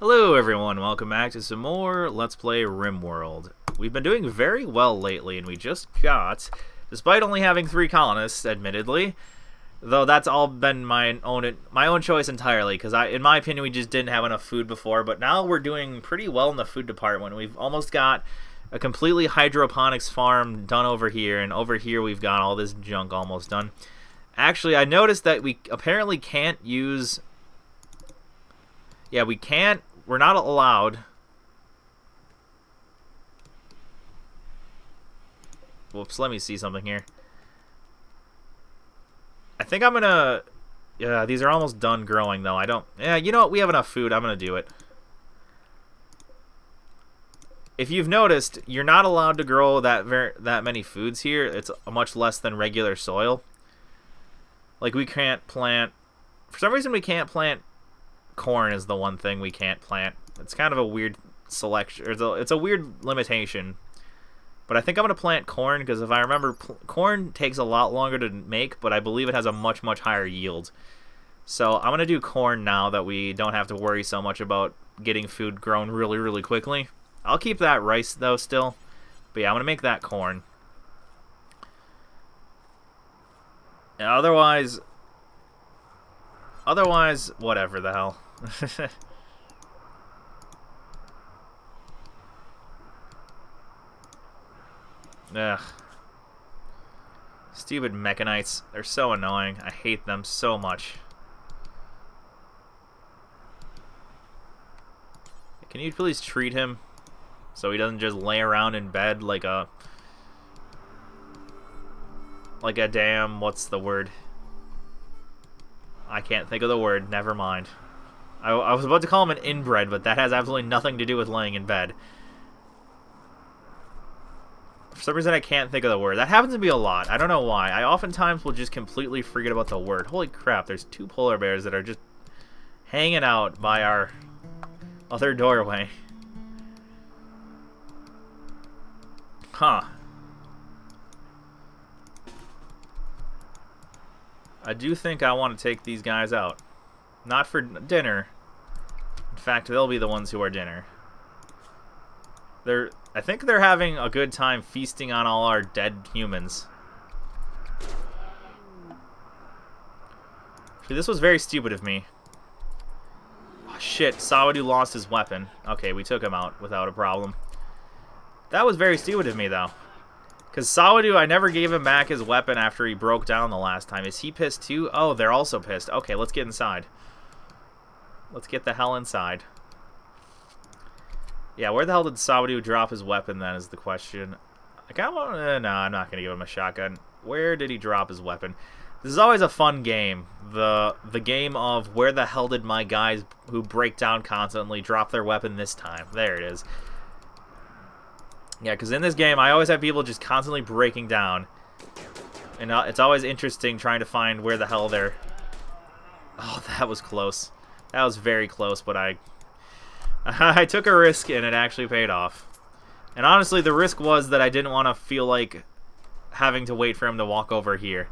Hello everyone, welcome back to some more Let's Play Rimworld. We've been doing very well lately, and we just got, despite only having 3 colonists, admittedly, though that's all been my own choice entirely, because in my opinion we just didn't have enough food before, but now we're doing pretty well in the food department. We've almost got a completely hydroponics farm done over here, and over here we've got all this junk almost done. Actually, I noticed that we apparently can't use... Yeah, we can't. We're not allowed. Whoops, let me see something here. I think I'm gonna... Yeah, these are almost done growing, though. I don't... Yeah, you know what? We have enough food. I'm gonna do it. If you've noticed, you're not allowed to grow that many foods here. It's much less than regular soil. Like, we can't plant... For some reason, we can't plant... Corn is the one thing we can't plant. It's kind of a weird selection. It's a weird limitation. But I think I'm going to plant corn because if I remember, corn takes a lot longer to make, but I believe it has a much higher yield. So I'm going to do corn now that we don't have to worry so much about getting food grown really quickly. I'll keep that rice though still. But yeah, I'm going to make that corn. And otherwise, whatever the hell. Ugh. Stupid mechanites. They're so annoying. I hate them so much. Can you please treat him so he doesn't just lay around in bed like a damn, what's the word? I can't think of the word. Never mind. I was about to call him an inbred, but that has absolutely nothing to do with laying in bed. For some reason, I can't think of the word. That happens to me a lot. I don't know why. I oftentimes will just completely forget about the word. Holy crap, there's 2 polar bears that are just hanging out by our other doorway. Huh. I do think I want to take these guys out. Not for dinner. In fact, they'll be the ones who are dinner. I think they're having a good time feasting on all our dead humans. Actually, this was very stupid of me. Oh, shit, Sawadu lost his weapon. Okay, we took him out without a problem. That was very stupid of me, though. Because Sawadu, I never gave him back his weapon after he broke down the last time. Is he pissed too? Oh, they're also pissed. Okay, let's get inside. Let's get the hell inside. Yeah, where the hell did Sawadu drop his weapon then is the question. I kind of want to... no, I'm not going to give him a shotgun. Where did he drop his weapon? This is always a fun game. The game of where the hell did my guys who break down constantly drop their weapon this time? There it is. Yeah, because in this game, I always have people just constantly breaking down. And it's always interesting trying to find where the hell they're... Oh, that was close. That was very close, but I took a risk, and it actually paid off. And honestly, the risk was that I didn't want to feel like having to wait for him to walk over here.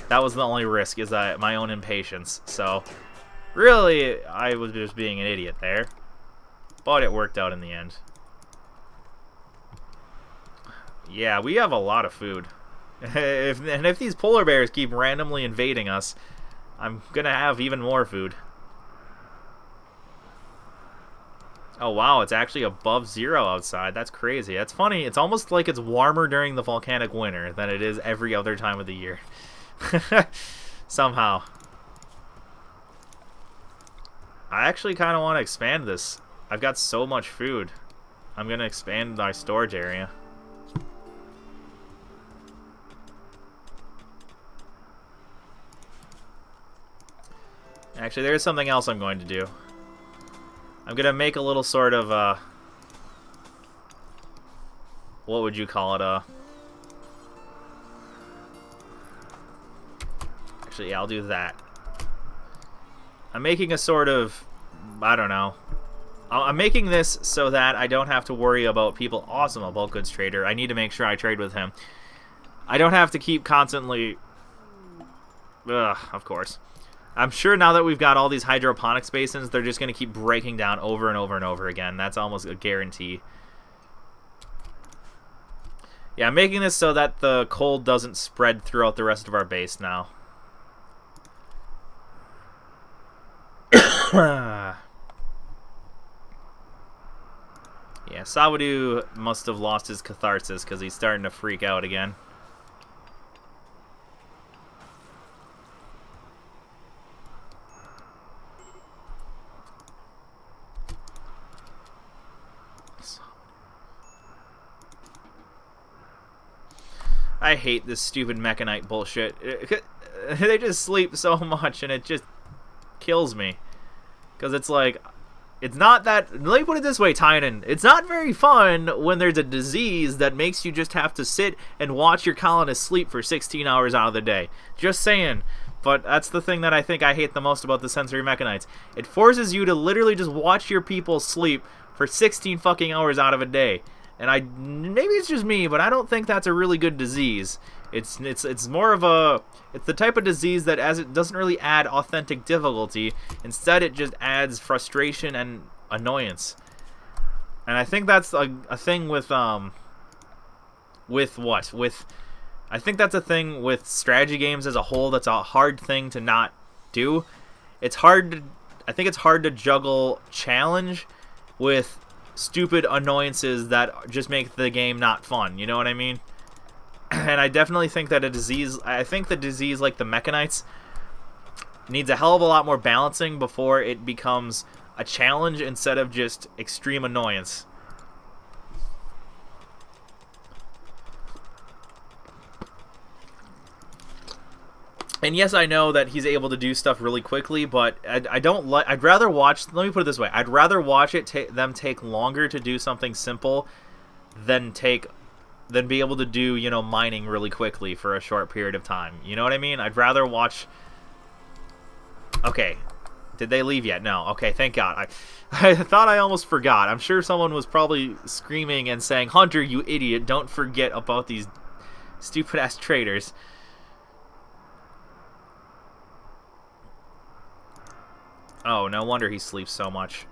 That was the only risk, is my own impatience. So, really, I was just being an idiot there. But it worked out in the end. Yeah, we have a lot of food. If these polar bears keep randomly invading us, I'm gonna have even more food. Oh wow, it's actually above 0 outside. That's crazy. That's funny. It's almost like it's warmer during the volcanic winter than it is every other time of the year. Somehow. I actually kind of want to expand this. I've got so much food. I'm gonna expand my storage area. Actually, there's something else I'm going to do. I'm going to make a little sort of, what would you call it, Actually, yeah, I'll do that. I'm making a sort of, I don't know. I'm making this so that I don't have to worry about people. Awesome, a bulk goods trader. I need to make sure I trade with him. I don't have to keep constantly... Ugh, of course. I'm sure now that we've got all these hydroponics basins, they're just going to keep breaking down over and over and over again. That's almost a guarantee. Yeah, I'm making this so that the cold doesn't spread throughout the rest of our base now. Yeah, Sawadu must have lost his catharsis because he's starting to freak out again. I hate this stupid mechanite bullshit. They just sleep so much and it just kills me. Because it's like, it's not that, let me put it this way, Tynan. It's not very fun when there's a disease that makes you just have to sit and watch your colonists sleep for 16 hours out of the day. Just saying. But that's the thing that I think I hate the most about the sensory mechanites. It forces you to literally just watch your people sleep for 16 fucking hours out of a day. And maybe it's just me, but I don't think that's a really good disease. It's more of a, it's the type of disease that, as it doesn't really add authentic difficulty, instead it just adds frustration and annoyance. And I think that's a thing with I think that's a thing with strategy games as a whole. That's a hard thing to not do. I think it's hard to juggle challenge with stupid annoyances that just make the game not fun. You know what I mean? And I definitely think that the disease like the mechanites needs a hell of a lot more balancing before it becomes a challenge instead of just extreme annoyance. And yes, I know that he's able to do stuff really quickly, but I don't like. I'd rather watch. Let me put it this way: I'd rather watch them take longer to do something simple than be able to do, you know, mining really quickly for a short period of time. You know what I mean? I'd rather watch. Okay, did they leave yet? No. Okay, thank God. I thought I almost forgot. I'm sure someone was probably screaming and saying, "Hunter, you idiot! Don't forget about these stupid ass traitors." Oh, no wonder he sleeps so much.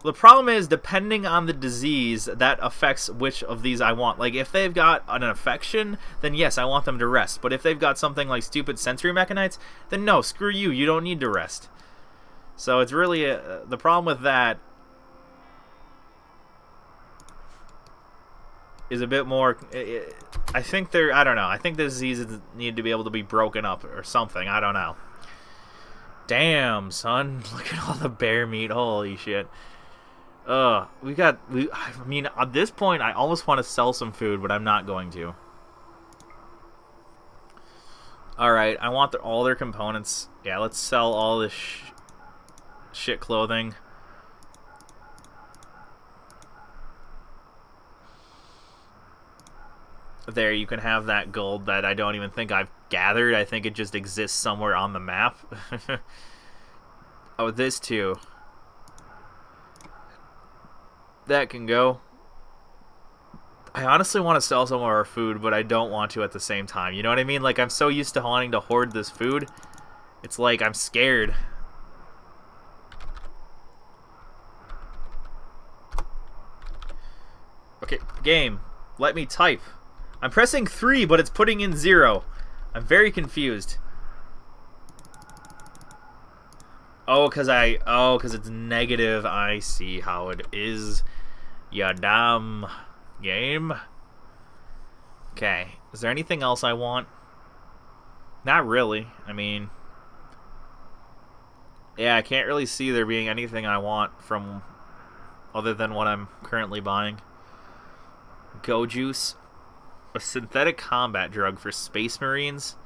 Well, the problem is, depending on the disease, that affects which of these I want. Like, if they've got an infection, then yes, I want them to rest. But if they've got something like stupid sensory mechanites, then no, screw you. You don't need to rest. So it's really the problem with that is a bit more. I think I don't know. I think the diseases need to be able to be broken up or something. I don't know. Damn, son. Look at all the bear meat. Holy shit. I mean, at this point, I almost want to sell some food, but I'm not going to. Alright, I want all their components. Yeah, let's sell all this shit clothing. There, you can have that gold that I don't even think I've gathered. I think it just exists somewhere on the map. Oh, this too. That can go. I honestly want to sell some of our food, but I don't want to at the same time. You know what I mean? Like, I'm so used to wanting to hoard this food. It's like I'm scared. Okay, game. Let me type. I'm pressing 3, but it's putting in 0. I'm very confused. Oh, because it's negative. I see how it is. Ya damn game. Okay. Is there anything else I want? Not really. I mean, yeah, I can't really see there being anything I want from other than what I'm currently buying. Go juice. A synthetic combat drug for space marines.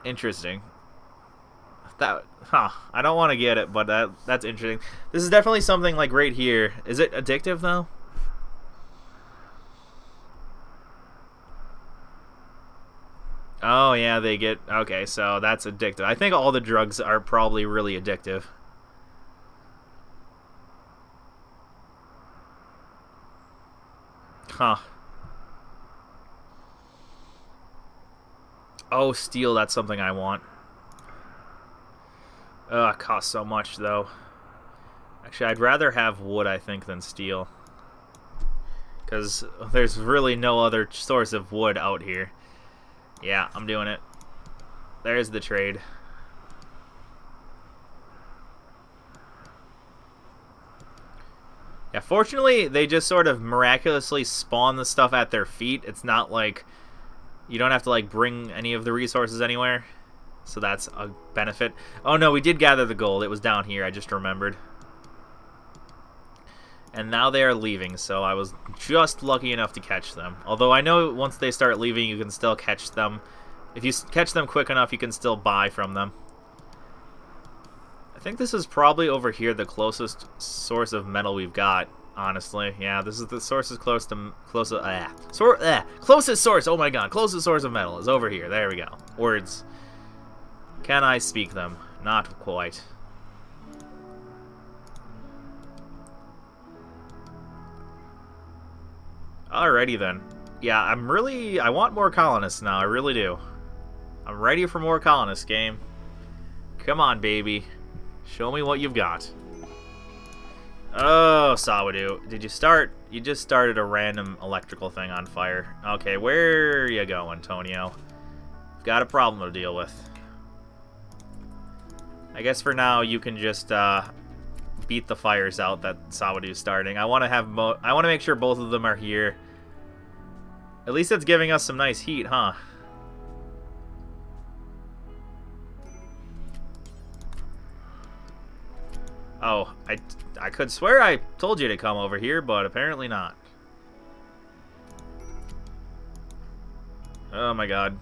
Interesting. I don't want to get it, but that's interesting. This is definitely something like right here. Is it addictive though? Oh yeah, they get okay. So that's addictive. I think all the drugs are probably really addictive. Huh. Oh, steel, that's something I want. It costs so much, though. Actually, I'd rather have wood, I think, than steel. Because there's really no other source of wood out here. Yeah, I'm doing it. There's the trade. Yeah, fortunately, they just sort of miraculously spawn the stuff at their feet. It's not like you don't have to like bring any of the resources anywhere. So that's a benefit. Oh no, we did gather the gold. It was down here, I just remembered. And now they are leaving, so I was just lucky enough to catch them. Although I know once they start leaving, you can still catch them. If you catch them quick enough, you can still buy from them. I think this is probably over here the closest source of metal we've got, honestly. Yeah, this is the source is closest source, oh my god, closest source of metal is over here. There we go. Words. Can I speak them? Not quite. Alrighty then. Yeah, I want more colonists now, I really do. I'm ready for more colonists, game. Come on, baby. Show me what you've got. Oh, Sawadu. Did you start? You just started a random electrical thing on fire. Okay, where are you going, Antonio? Got a problem to deal with. I guess for now you can just beat the fires out that Sawadu's starting. I want to make sure both of them are here. At least it's giving us some nice heat, huh? Oh, I could swear I told you to come over here, but apparently not. Oh my god.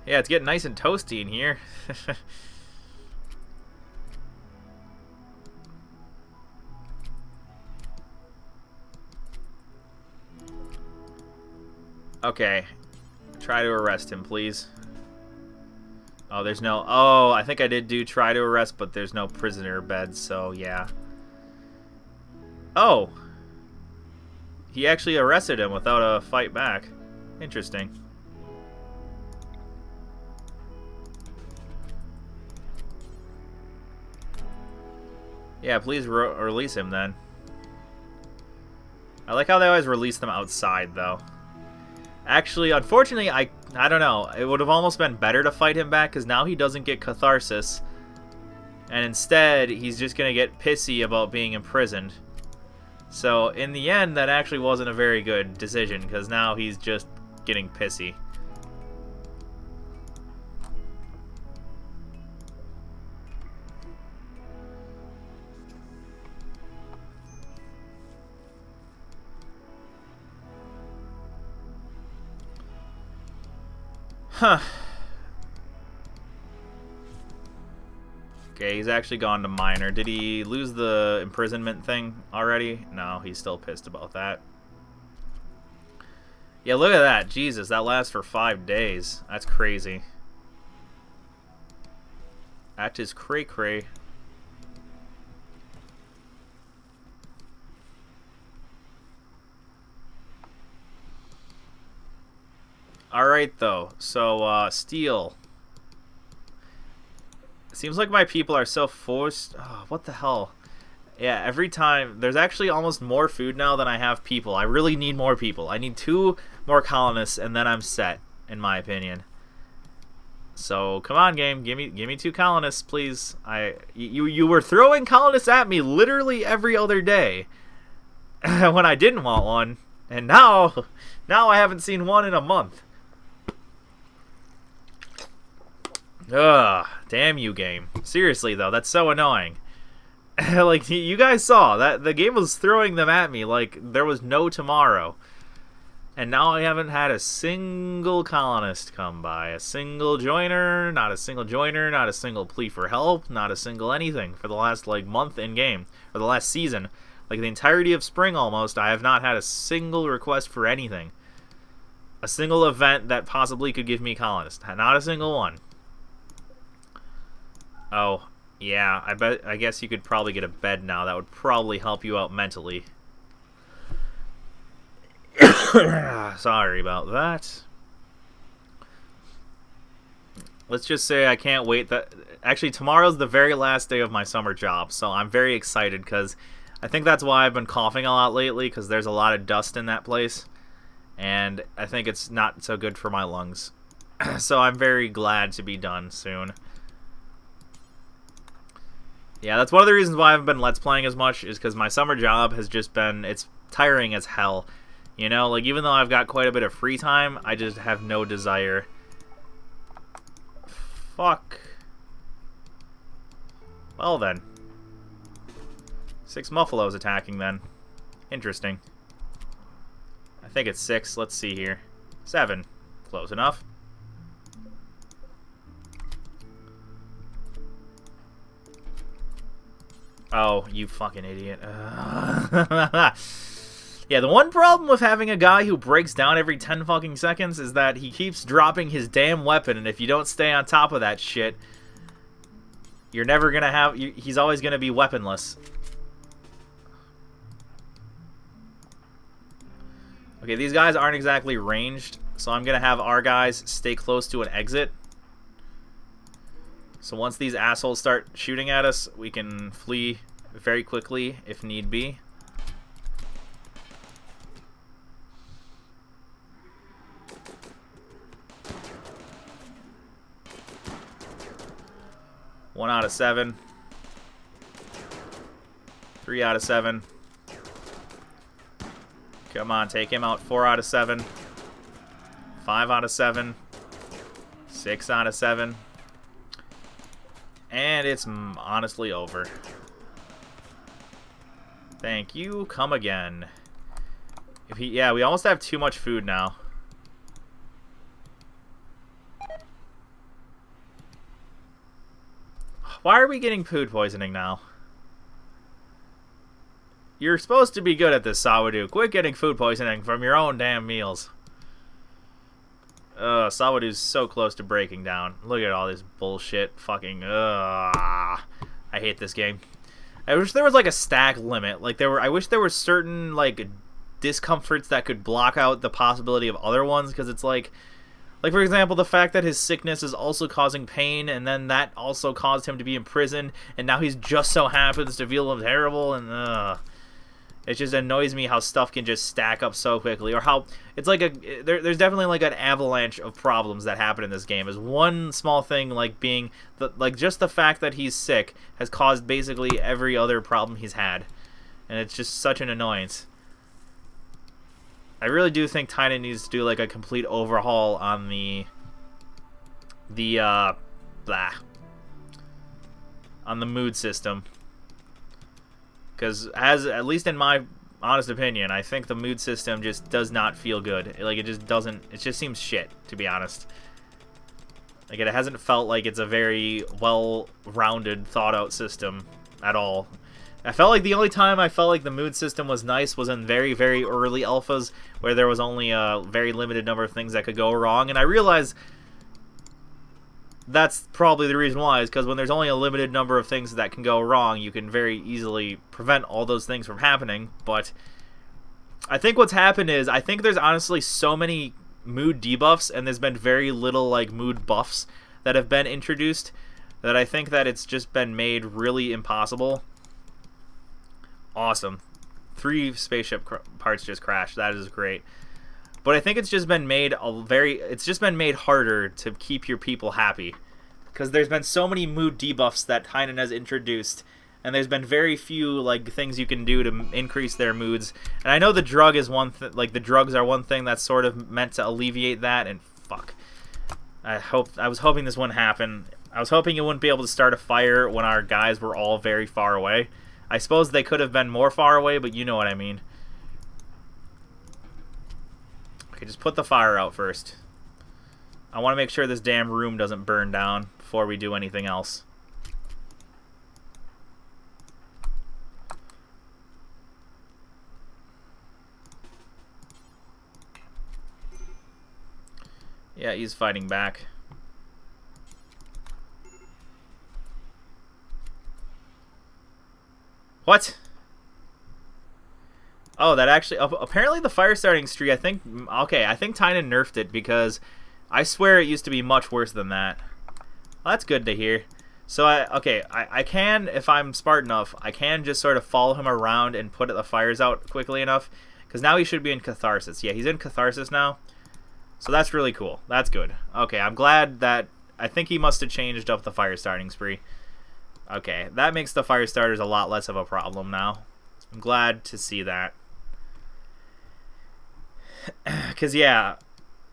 Yeah, it's getting nice and toasty in here. Okay. Try to arrest him, please. Oh, there's no... Oh, I think I did do try to arrest, but there's no prisoner beds, so yeah. Oh! He actually arrested him without a fight back. Interesting. Yeah, please release him then. I like how they always release them outside, though. Actually, unfortunately, I don't know. It would have almost been better to fight him back, because now he doesn't get catharsis. And instead, he's just going to get pissy about being imprisoned. So, in the end, that actually wasn't a very good decision, because now he's just getting pissy. Huh. Okay, he's actually gone to minor. Did he lose the imprisonment thing already? No, he's still pissed about that. Yeah, look at that. Jesus, that lasts for 5 days. That's crazy. That is cray-cray. Alright, though. So, steel. Seems like my people are so forced. Oh, what the hell? Yeah, every time. There's actually almost more food now than I have people. I really need more people. I need 2 more colonists, and then I'm set, in my opinion. So, come on, game. Give me 2 colonists, please. You were throwing colonists at me literally every other day when I didn't want one. And now I haven't seen one in a month. Ugh, damn you, game. Seriously, though, that's so annoying. Like, you guys saw, that the game was throwing them at me like there was no tomorrow. And now I haven't had a single colonist come by. A single joiner, not a single joiner, not a single plea for help, not a single anything for the last, like, month in-game. Or the last season. Like, the entirety of spring, almost, I have not had a single request for anything. A single event that possibly could give me colonists. Not a single one. Oh, yeah, I guess you could probably get a bed now. That would probably help you out mentally. Sorry about that. Let's just say I can't wait. Actually, tomorrow's the very last day of my summer job, so I'm very excited because I think that's why I've been coughing a lot lately, because there's a lot of dust in that place, and I think it's not so good for my lungs. So I'm very glad to be done soon. Yeah, that's one of the reasons why I haven't been Let's Playing as much, is because my summer job has just been, it's tiring as hell. You know, like, even though I've got quite a bit of free time, I just have no desire. Fuck. Well then. 6 Muffalos attacking then. Interesting. I think it's 6. Let's see here. 7. Close enough. Oh, you fucking idiot. Yeah, the one problem with having a guy who breaks down every 10 fucking seconds is that he keeps dropping his damn weapon, and if you don't stay on top of that shit, you're never gonna have... he's always gonna be weaponless. Okay, these guys aren't exactly ranged, so I'm gonna have our guys stay close to an exit. So once these assholes start shooting at us, we can flee very quickly if need be. One out of 7. 3 out of 7. Come on, take him out. 4 out of 7. 5 out of 7. 6 out of 7. And it's honestly over. Thank you. Come again. Yeah, we almost have too much food now. Why are we getting food poisoning now? You're supposed to be good at this, Sawadu. Quit getting food poisoning from your own damn meals. Sawadu's so close to breaking down. Look at all this bullshit. Fucking, I hate this game. I wish there was like a stack limit. Like I wish there were certain like discomforts that could block out the possibility of other ones, because it's like for example, the fact that his sickness is also causing pain, and then that also caused him to be in prison, and now he's just so happens to feel terrible, and it just annoys me how stuff can just stack up so quickly, or how it's like there's definitely like an avalanche of problems that happen in this game. Is one small thing like being just the fact that he's sick has caused basically every other problem he's had, and it's just such an annoyance. I really do think Tynan needs to do like a complete overhaul on on the mood system. Because at least in my honest opinion, I think the mood system just does not feel good. Like, it just doesn't, it just seems shit, to be honest. Like, it hasn't felt like it's a very well-rounded, thought-out system at all. I felt like the only time I felt like the mood system was nice was in very, very early alphas, where there was only a very limited number of things that could go wrong, and I realized that's probably the reason why, is because when there's only a limited number of things that can go wrong, you can very easily prevent all those things from happening. But I think what's happened is, I think there's honestly so many mood debuffs, and there's been very little like mood buffs that have been introduced, that I think that it's just been made really impossible. Awesome. 3 spaceship parts just crashed. That is great. But I think it's just been made harder to keep your people happy, because there's been so many mood debuffs that Tynan has introduced, and there's been very few like things you can do to increase their moods. And I know the drug is one the drugs are one thing that's sort of meant to alleviate that. And fuck, I was hoping this wouldn't happen. I was hoping you wouldn't be able to start a fire when our guys were all very far away. I suppose they could have been more far away, but you know what I mean. Okay, just put the fire out first. I want to make sure this damn room doesn't burn down before we do anything else. Yeah, he's fighting back. What? Oh, that actually... apparently the fire starting tree, I think... Okay, I think Tynan nerfed it because I swear it used to be much worse than that. Well, that's good to hear. So, I can, if I'm smart enough, I can just sort of follow him around and put the fires out quickly enough. Because now he should be in Catharsis. Yeah, he's in Catharsis now. So that's really cool. That's good. Okay, I'm glad that... I think he must have changed up the fire starting spree. Okay, that makes the fire starters a lot less of a problem now. I'm glad to see that. Cause yeah,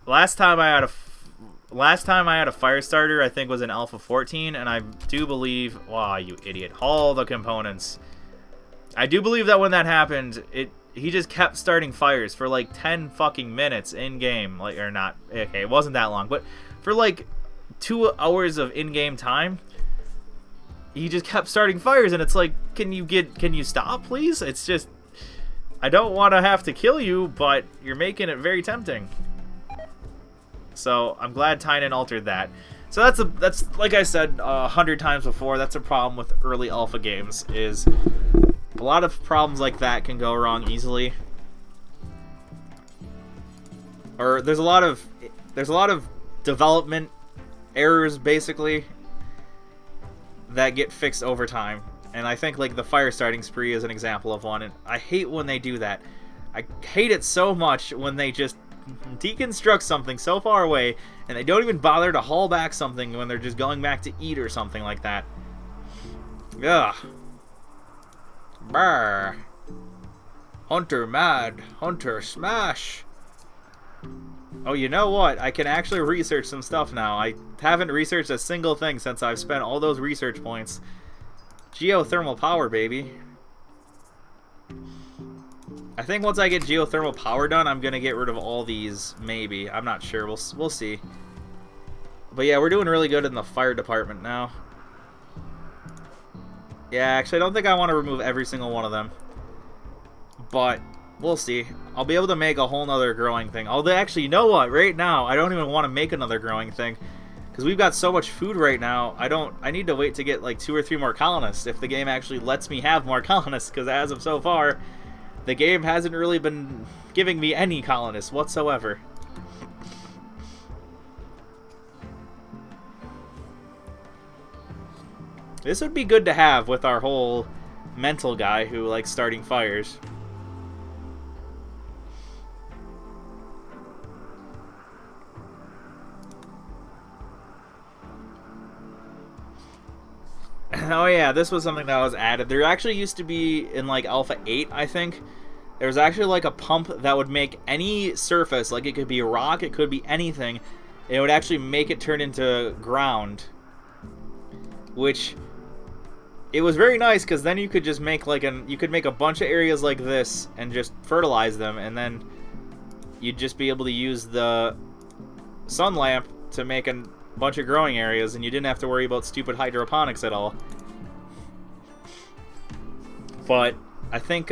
last time I had a fire starter, I think was in Alpha 14, and I do believe, wow, you idiot, all the components. I do believe that when that happened, he just kept starting fires for like 10 fucking minutes in game, like, or not. Okay, it wasn't that long, but for like 2 hours of in-game time, he just kept starting fires, and it's like, can you stop, please? It's just, I don't want to have to kill you, but you're making it very tempting. So I'm glad Tynan altered that. So that's like I said 100 times before, that's a problem with early alpha games, is a lot of problems like that can go wrong easily. Or there's a lot of development errors basically that get fixed over time. And I think like the fire starting spree is an example of one, and I hate when they do that. I hate it so much when they just deconstruct something so far away and they don't even bother to haul back something when they're just going back to eat or something like that. Ugh. Brr. Hunter mad. Hunter smash. Oh, you know what? I can actually research some stuff now. I haven't researched a single thing since I've spent all those research points. Geothermal power, baby. I think once I get geothermal power done, I'm gonna get rid of all these. Maybe. I'm not sure. We'll see. But yeah, we're doing really good in the fire department now. Yeah, actually, I don't think I want to remove every single one of them. But we'll see. I'll be able to make a whole nother growing thing. Although, actually, you know what? Right now, I don't even want to make another growing thing. Because we've got so much food right now, I need to wait to get like 2 or 3 more colonists if the game actually lets me have more colonists, because as of so far, the game hasn't really been giving me any colonists whatsoever. This would be good to have with our whole mental guy who likes starting fires. Oh yeah, this was something that was added. There actually used to be, in like Alpha 8, I think, there was actually like a pump that would make any surface, like it could be rock, it could be anything, it would actually make it turn into ground. Which, it was very nice, because then you could just make like you could make a bunch of areas like this and just fertilize them, and then you'd just be able to use the sun lamp to make a bunch of growing areas, and you didn't have to worry about stupid hydroponics at all. But I think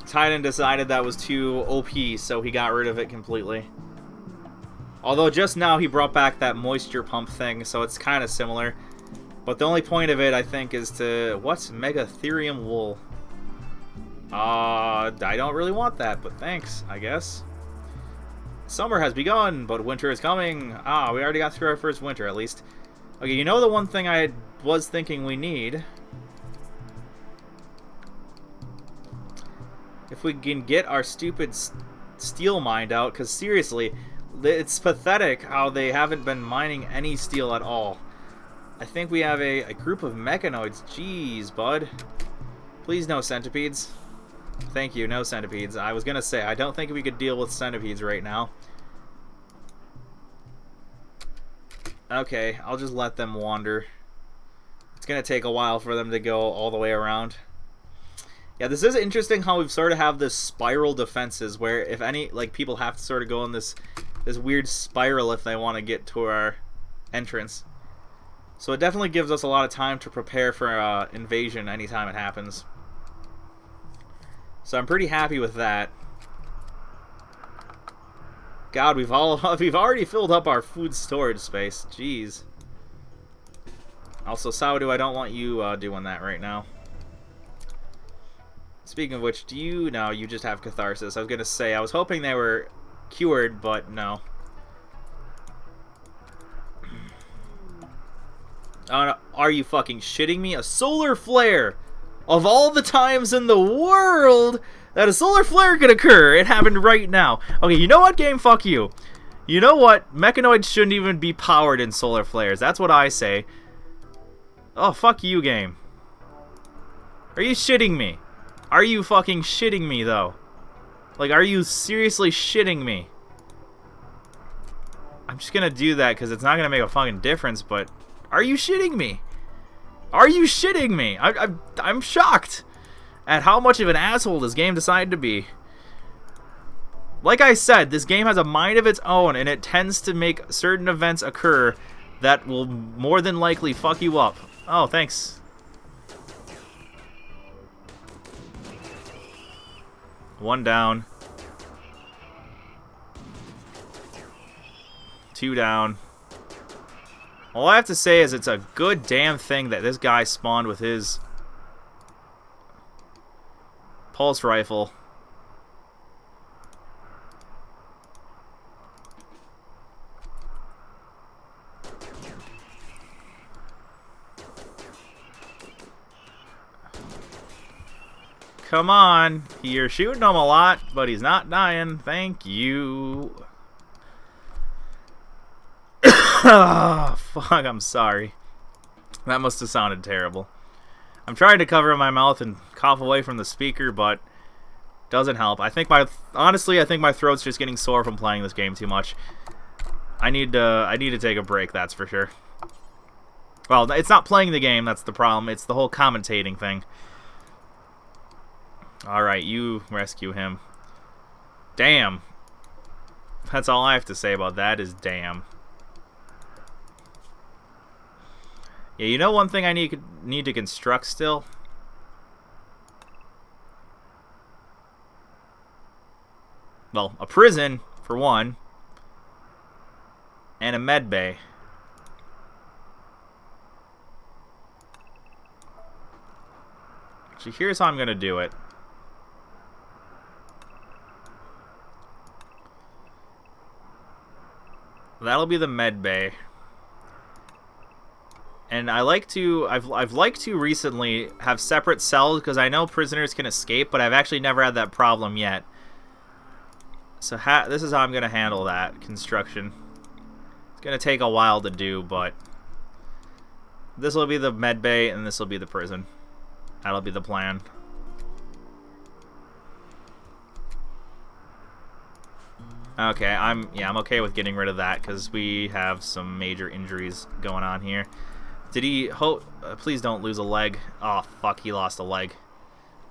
Tynan decided that was too OP, so he got rid of it completely. Although just now he brought back that moisture pump thing, so it's kind of similar. But the only point of it, I think, is to... What's Megatherium wool? I don't really want that, but thanks, I guess. Summer has begun, but winter is coming. Ah, we already got through our first winter, at least. Okay, you know the one thing I was thinking we need? If we can get our stupid steel mined out, because seriously, it's pathetic how they haven't been mining any steel at all. I think we have a group of mechanoids. Jeez, bud. Please no centipedes. Thank you, no centipedes. I was gonna say, I don't think we could deal with centipedes right now. Okay, I'll just let them wander. It's gonna take a while for them to go all the way around. Yeah, this is interesting how we've sort of have this spiral defenses where if any, like, people have to sort of go in this weird spiral if they want to get to our entrance. So it definitely gives us a lot of time to prepare for invasion anytime it happens. So I'm pretty happy with that. God, we've already filled up our food storage space. Jeez. Also, Sourdough, I don't want you doing that right now. Speaking of which, do you... No, you just have Catharsis. I was going to say, I was hoping they were cured, but no. Are you fucking shitting me? A solar flare! Of all the times in the world that a solar flare could occur, it happened right now. Okay, you know what, game? Fuck you. You know what? Mechanoids shouldn't even be powered in solar flares. That's what I say. Oh, fuck you, game. Are you shitting me? Are you fucking shitting me, though? Like, are you seriously shitting me? I'm just gonna do that because it's not gonna make a fucking difference, but... Are you shitting me? Are you shitting me? I'm shocked at how much of an asshole this game decided to be. Like I said, this game has a mind of its own, and it tends to make certain events occur that will more than likely fuck you up. Oh, thanks. One down. Two down. All I have to say is it's a good damn thing that this guy spawned with his pulse rifle. Come on. You're shooting him a lot, but he's not dying. Thank you. Oh, fuck, I'm sorry. That must have sounded terrible. I'm trying to cover my mouth and cough away from the speaker, but doesn't help. Honestly, I think my throat's just getting sore from playing this game too much. I need to take a break, that's for sure. Well, it's not playing the game, that's the problem. It's the whole commentating thing. Alright, you rescue him. Damn. That's all I have to say about that is damn. Yeah, you know one thing I need to construct still? Well, a prison, for one. And a med bay. Actually, here's how I'm going to do it. That'll be the med bay. And I've liked to recently have separate cells because I know prisoners can escape, but I've actually never had that problem yet. So this is how I'm going to handle that construction. It's going to take a while to do, but this will be the med bay and this will be the prison. That'll be the plan. Okay, I'm okay with getting rid of that because we have some major injuries going on here. Did he... please don't lose a leg. Oh, fuck, he lost a leg.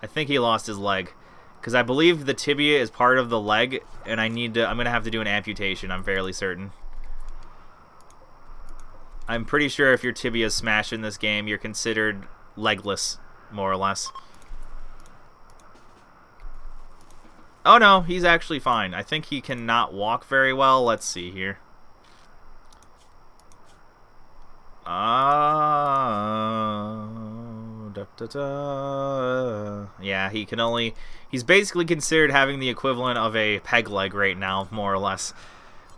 I think he lost his leg. Because I believe the tibia is part of the leg, and I'm going to have to do an amputation, I'm fairly certain. I'm pretty sure if your tibia is smashed in this game, you're considered legless, more or less. Oh, no, he's actually fine. I think he cannot walk very well. Let's see here. Yeah, he can only... He's basically considered having the equivalent of a peg leg right now, more or less.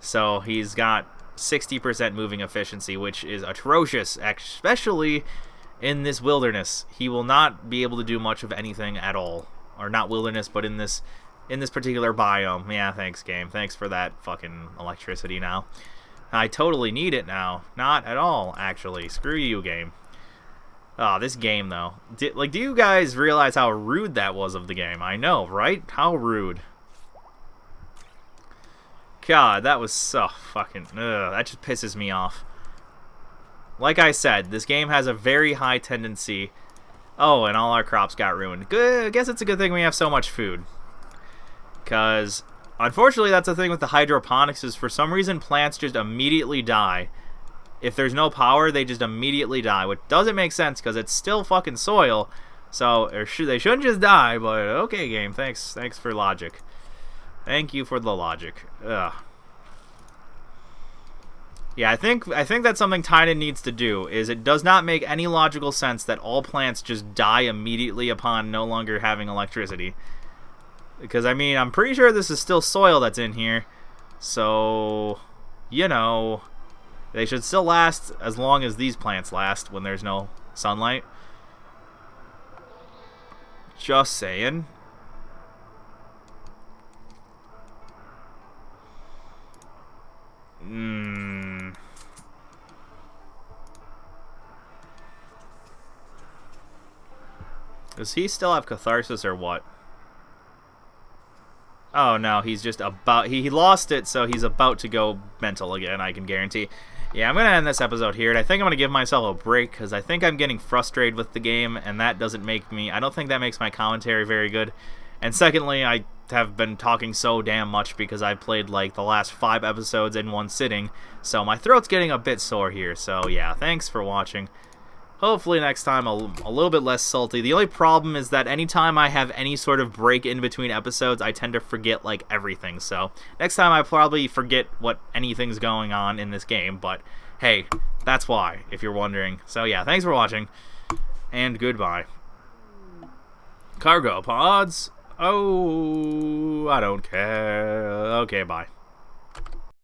So he's got 60% moving efficiency, which is atrocious, especially in this wilderness. He will not be able to do much of anything at all. Or not wilderness, but in this particular biome. Yeah, thanks, game. Thanks for that fucking electricity now. I totally need it now. Not at all, actually. Screw you, game. Oh, this game, though. Do you guys realize how rude that was of the game? I know, right? How rude. God, that was so fucking... Ugh, that just pisses me off. Like I said, this game has a very high tendency... Oh, and all our crops got ruined. Good. I guess it's a good thing we have so much food. Because... Unfortunately, that's the thing with the hydroponics is for some reason plants just immediately die. If there's no power, they just immediately die, which doesn't make sense because it's still fucking soil. So they shouldn't just die, but okay, game. Thanks for logic. Thank you for the logic. Ugh. Yeah, I think that's something Tynan needs to do, is it does not make any logical sense that all plants just die immediately upon no longer having electricity. Because, I mean, I'm pretty sure this is still soil that's in here. So, you know, they should still last as long as these plants last when there's no sunlight. Just saying. Does he still have catharsis or what? Oh no, he's just about... He lost it, so he's about to go mental again, I can guarantee. Yeah, I'm going to end this episode here, and I think I'm going to give myself a break, because I think I'm getting frustrated with the game, and that doesn't make me... I don't think that makes my commentary very good. And secondly, I have been talking so damn much because I've played, like, the last 5 episodes in one sitting, so my throat's getting a bit sore here. So, yeah, thanks for watching. Hopefully next time a little bit less salty. The only problem is that anytime I have any sort of break in between episodes, I tend to forget, like, everything. So next time I probably forget what anything's going on in this game. But hey, that's why, if you're wondering. So yeah, thanks for watching, and goodbye. Cargo pods? Oh, I don't care. Okay, bye.